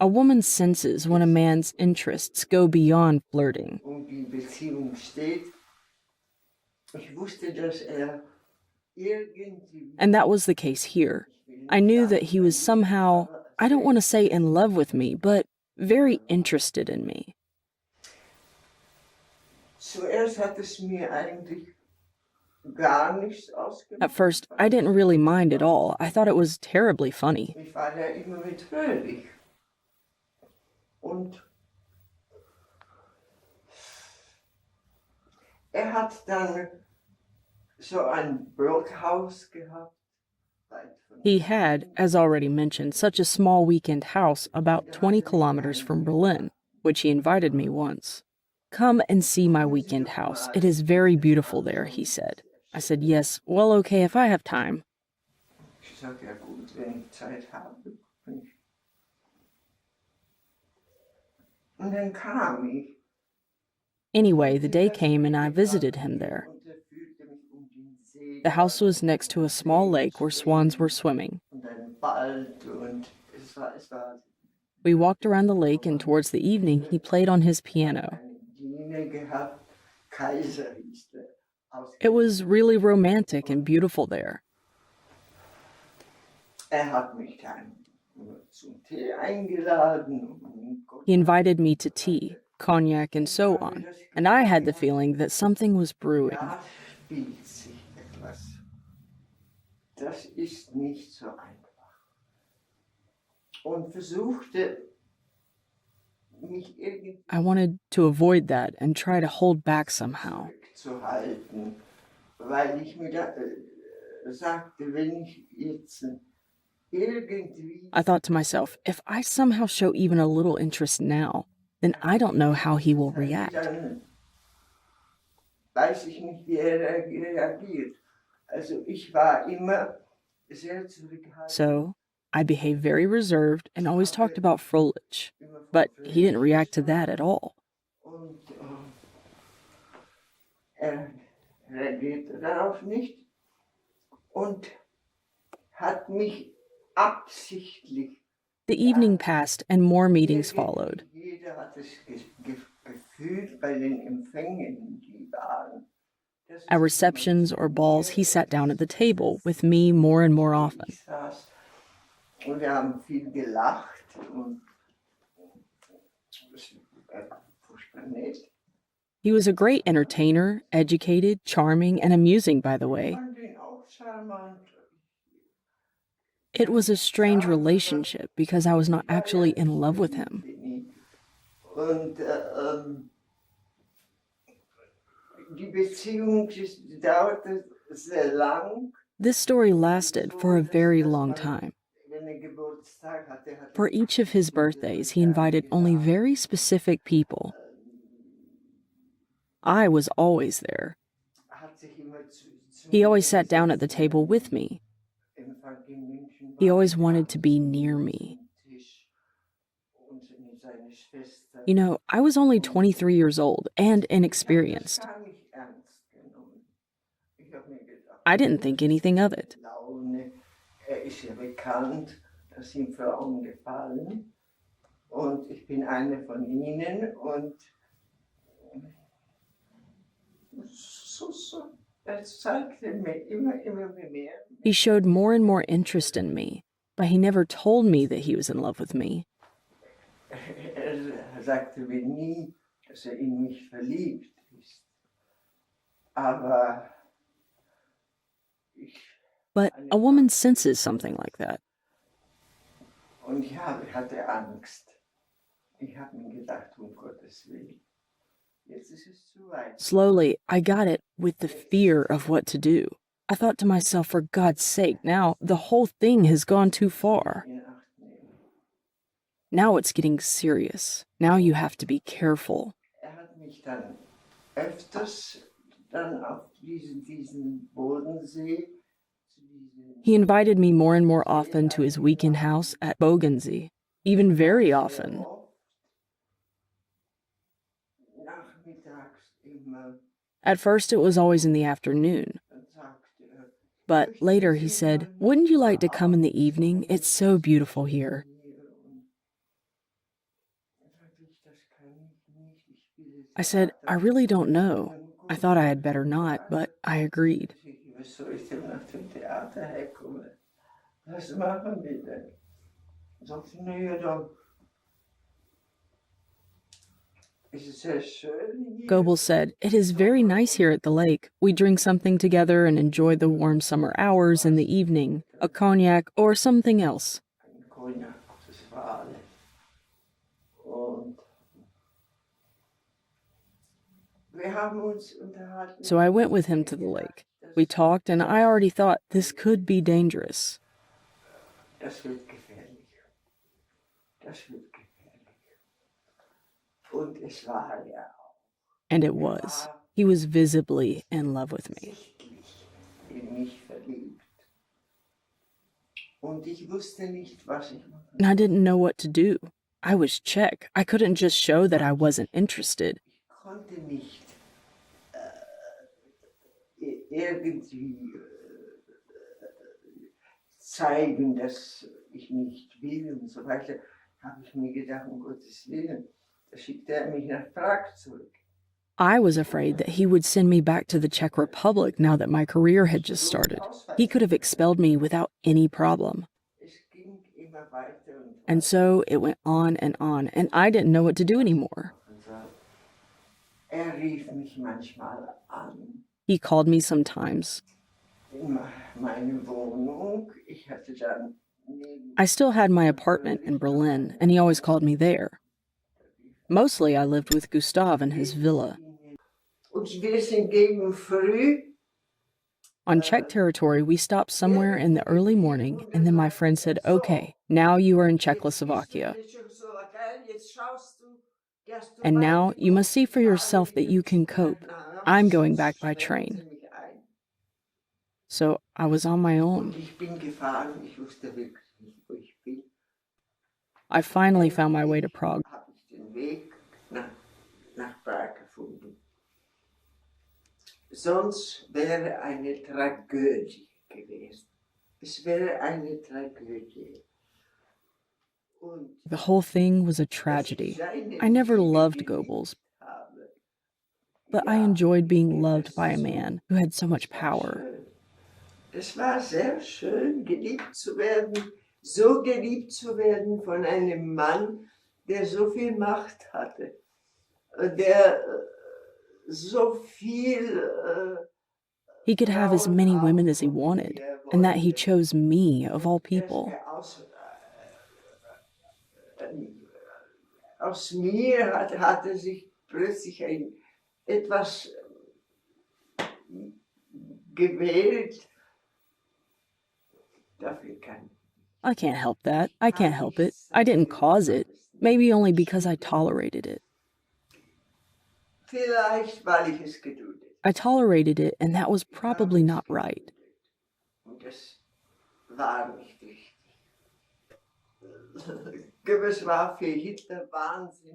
A woman senses when a man's interests go beyond flirting. And that was the case here. I knew that he was somehow, I don't want to say in love with me, but very interested in me. At first, I didn't really mind at all. I thought it was terribly funny. He had, as already mentioned, such a small weekend house about 20 kilometers from Berlin, which he invited me once. "Come and see my weekend house. It is very beautiful there," he said. I said, "Yes, well, okay, if I have time." Anyway, the day came and I visited him there. The house was next to a small lake where swans were swimming. We walked around the lake, and towards the evening, he played on his piano. It was really romantic and beautiful there. He invited me to tea, cognac, and so on, and I had the feeling that something was brewing. I wanted to avoid that and try to hold back somehow. I thought to myself, if I somehow show even a little interest now, then I don't know how he will react. So I behaved very reserved and always talked about Froelich, but he didn't react to that at all. The evening passed and more meetings followed. At receptions or balls, he sat down at the table with me more and more often. He was a great entertainer, educated, charming, and amusing, by the way. It was a strange relationship because I was not actually in love with him. This story lasted for a very long time. For each of his birthdays, he invited only very specific people. I was always there. He always sat down at the table with me. He always wanted to be near me. You know, I was only 23 years old and inexperienced. I didn't think anything of it. He showed more and more interest in me, but he never told me that he was in love with me. But a woman senses something like that. Slowly, I got it with the fear of what to do. I thought to myself, for God's sake, now the whole thing has gone too far. Now it's getting serious. Now you have to be careful. He invited me more and more often to his weekend house at Bodensee, even very often. At first, it was always in the afternoon. But later he said, "Wouldn't you like to come in the evening? It's so beautiful here." I said, "I really don't know." I thought I had better not, but I agreed. Goebbels said, "It is very nice here at the lake. We drink something together and enjoy the warm summer hours in the evening, a cognac or something else." So I went with him to the lake. We talked, and I already thought this could be dangerous. And it was. He was visibly in love with me. And I didn't know what to do. I was Czech. I couldn't just show that I wasn't interested. Zeigen, dass ich nicht will und so weiter, habe ich mir gedacht, um Gottes Willen, da schickt mich nach Prag zurück. I was afraid that he would send me back to the Czech Republic now that my career had just started. He could have expelled me without any problem. And so it went on, and I didn't know what to do anymore. Rief mich manchmal an. He called me sometimes. I still had my apartment in Berlin, and he always called me there. Mostly I lived with Gustav in his villa. On Czech territory, we stopped somewhere in the early morning, and then my friend said, "Okay, now you are in Czechoslovakia. And now you must see for yourself that you can cope. I'm going back by train." So I was on my own. I finally found my way to Prague. Sonst wäre eine Tragödie gewesen. Es wäre eine Tragödie. The whole thing was a tragedy. I never loved Goebbels, but I enjoyed being loved by a man who had so much power. Es war sehr schön, geliebt zu werden, so geliebt zu werden von einem Mann, der so viel Macht hatte, der so viel. He could have as many women as he wanted, and that he chose me of all people. Aus mir hatte sich plötzlich etwas gewählt. I can't help that. I can't help it. I didn't cause it. Maybe only because I tolerated it. Vielleicht, weil ich es geduldet. I tolerated it, and that was probably not right. Und das war nicht richtig.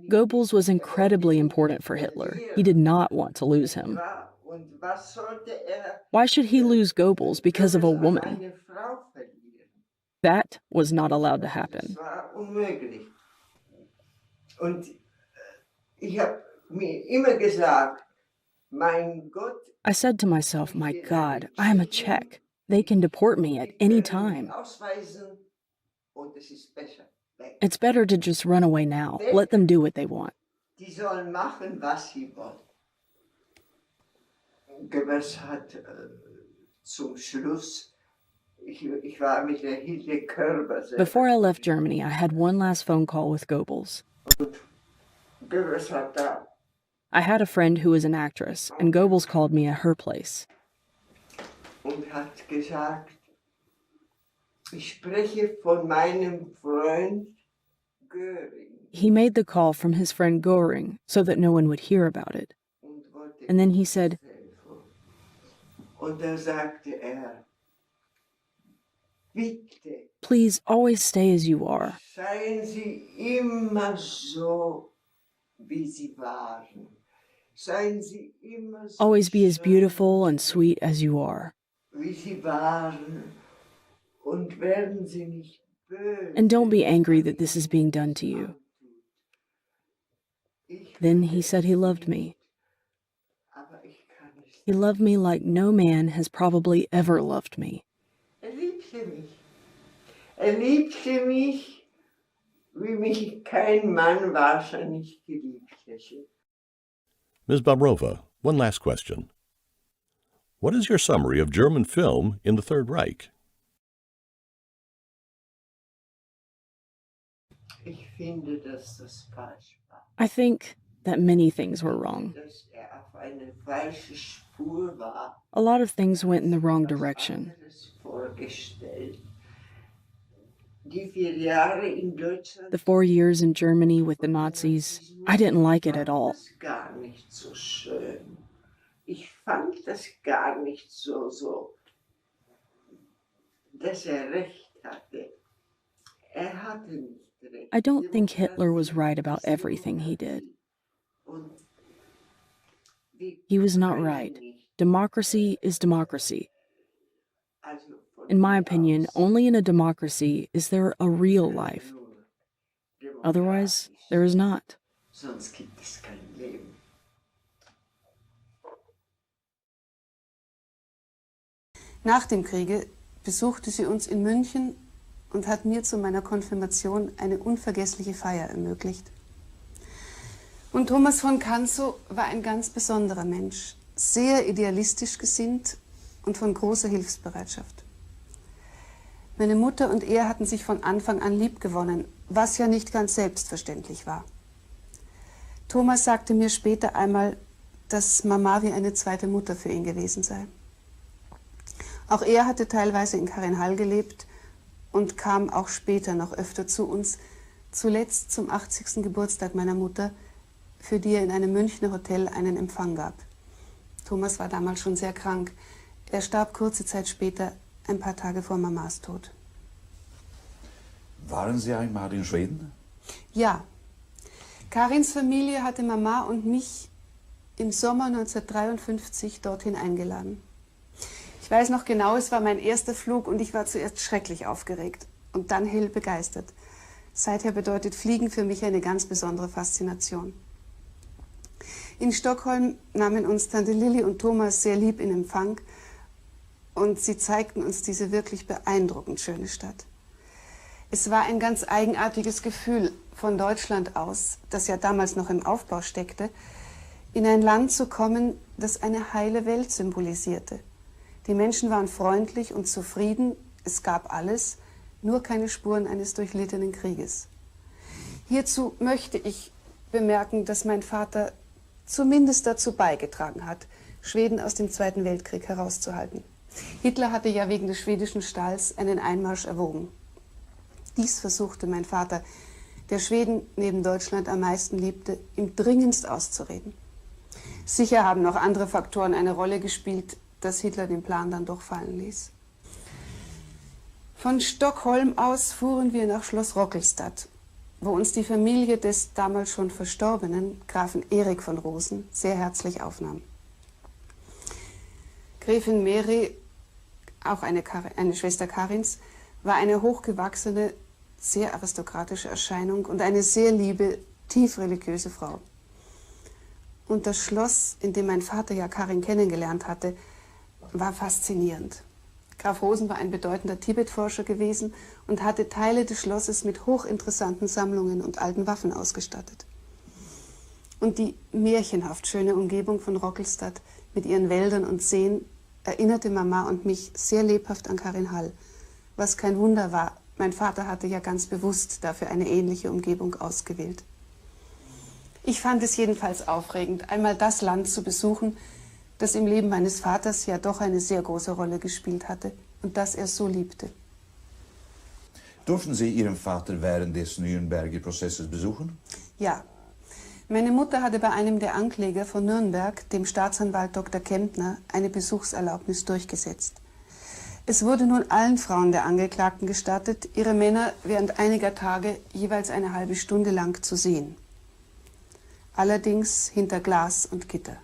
Goebbels was incredibly important for Hitler. He did not want to lose him. Why should he lose Goebbels because of a woman? That was not allowed to happen. I said to myself, my God, I am a Czech. They can deport me at any time. It's better to just run away now. Let them do what they want. Gebers hat zum Schluss, ich war mit der Hilde Körber. Before I left Germany, I had one last phone call with Goebbels. Gebers hat da. I had a friend who was an actress, and Goebbels called me at her place. Und hat gesagt, ich spreche von meinem Freund Göring. He made the call from his friend Göring so that no one would hear about it. And then he said, Und da sagte bitte, please always stay as you are. Seien Sie immer so, wie Sie waren. Seien Sie immer so always be as beautiful and sweet as you are. wie sie waren, und werden sie nicht böse. And don't be angry that this is being done to you. Then he said he loved me. Aber ich kann es. He loved me like no man has probably ever loved me. Liebte mich. Liebte mich, wie mich kein Mann wahrscheinlich geliebt hätte. Ms. Bаарova, one last question. What is your summary of German film in the Third Reich? Ich finde, dass das falsch war. I think that many things were wrong. Dass auf eine falsche Spur war. A lot of things went in the wrong direction. Anderes vorgestellt. Die 4 Jahre in Deutschland. The 4 years in Germany with the Nazis, I didn't like it at all. Das gar nicht so schön. Ich fand das gar nicht so, dass recht hatte. Hatte nicht recht. I don't think Hitler was right about everything he did. Und He was not right. Democracy is democracy. also von In my opinion, only in a democracy is there a real life. Otherwise, there is not. Sonst gibt es kein Leben. Nach dem Kriege besuchte sie uns in München und hat mir zu meiner Konfirmation eine unvergessliche Feier ermöglicht. Und Thomas von Canso war ein ganz besonderer Mensch, sehr idealistisch gesinnt und von großer Hilfsbereitschaft. Meine Mutter und er hatten sich von Anfang an liebgewonnen, was ja nicht ganz selbstverständlich war. Thomas sagte mir später einmal, dass Mama wie eine zweite Mutter für ihn gewesen sei. Auch er hatte teilweise in Karinhall gelebt und kam auch später noch öfter zu uns, zuletzt zum 80. Geburtstag meiner Mutter, für die er in einem Münchner Hotel einen Empfang gab. Thomas war damals schon sehr krank. Er starb kurze Zeit später, ein paar Tage vor Mamas Tod. Waren Sie einmal in Schweden? Ja. Karins Familie hatte Mama und mich im Sommer 1953 dorthin eingeladen. Ich weiß noch genau, es war mein erster Flug und ich war zuerst schrecklich aufgeregt und dann hell begeistert. Seither bedeutet Fliegen für mich eine ganz besondere Faszination. In Stockholm nahmen uns Tante Lilli und Thomas sehr lieb in Empfang und sie zeigten uns diese wirklich beeindruckend schöne Stadt. Es war ein ganz eigenartiges Gefühl, von Deutschland aus, das ja damals noch im Aufbau steckte, in ein Land zu kommen, das eine heile Welt symbolisierte. Die Menschen waren freundlich und zufrieden, es gab alles, nur keine Spuren eines durchlittenen Krieges. Hierzu möchte ich bemerken, dass mein Vater zumindest dazu beigetragen hat, Schweden aus dem Zweiten Weltkrieg herauszuhalten. Hitler hatte ja wegen des schwedischen Stahls einen Einmarsch erwogen. Dies versuchte mein Vater, der Schweden neben Deutschland am meisten liebte, ihm dringendst auszureden. Sicher haben noch andere Faktoren eine Rolle gespielt, dass Hitler den Plan dann doch fallen ließ. Von Stockholm aus fuhren wir nach Schloss Rockelstad, wo uns die Familie des damals schon verstorbenen Grafen Erik von Rosen sehr herzlich aufnahm. Gräfin Mary, auch eine Schwester Karins, war eine hochgewachsene, sehr aristokratische Erscheinung und eine sehr liebe, tief religiöse Frau. Und das Schloss, in dem mein Vater ja Karin kennengelernt hatte, war faszinierend. Graf Rosen war ein bedeutender Tibet-Forscher gewesen und hatte Teile des Schlosses mit hochinteressanten Sammlungen und alten Waffen ausgestattet. Und die märchenhaft schöne Umgebung von Rockelstad mit ihren Wäldern und Seen erinnerte Mama und mich sehr lebhaft an Karinhall, was kein Wunder war. Mein Vater hatte ja ganz bewusst dafür eine ähnliche Umgebung ausgewählt. Ich fand es jedenfalls aufregend, einmal das Land zu besuchen, das im Leben meines Vaters ja doch eine sehr große Rolle gespielt hatte und das er so liebte. Durften Sie Ihren Vater während des Nürnberger Prozesses besuchen? Ja. Meine Mutter hatte bei einem der Ankläger von Nürnberg, dem Staatsanwalt Dr. Kempner, eine Besuchserlaubnis durchgesetzt. Es wurde nun allen Frauen der Angeklagten gestattet, ihre Männer während einiger Tage jeweils eine halbe Stunde lang zu sehen. Allerdings hinter Glas und Gitter.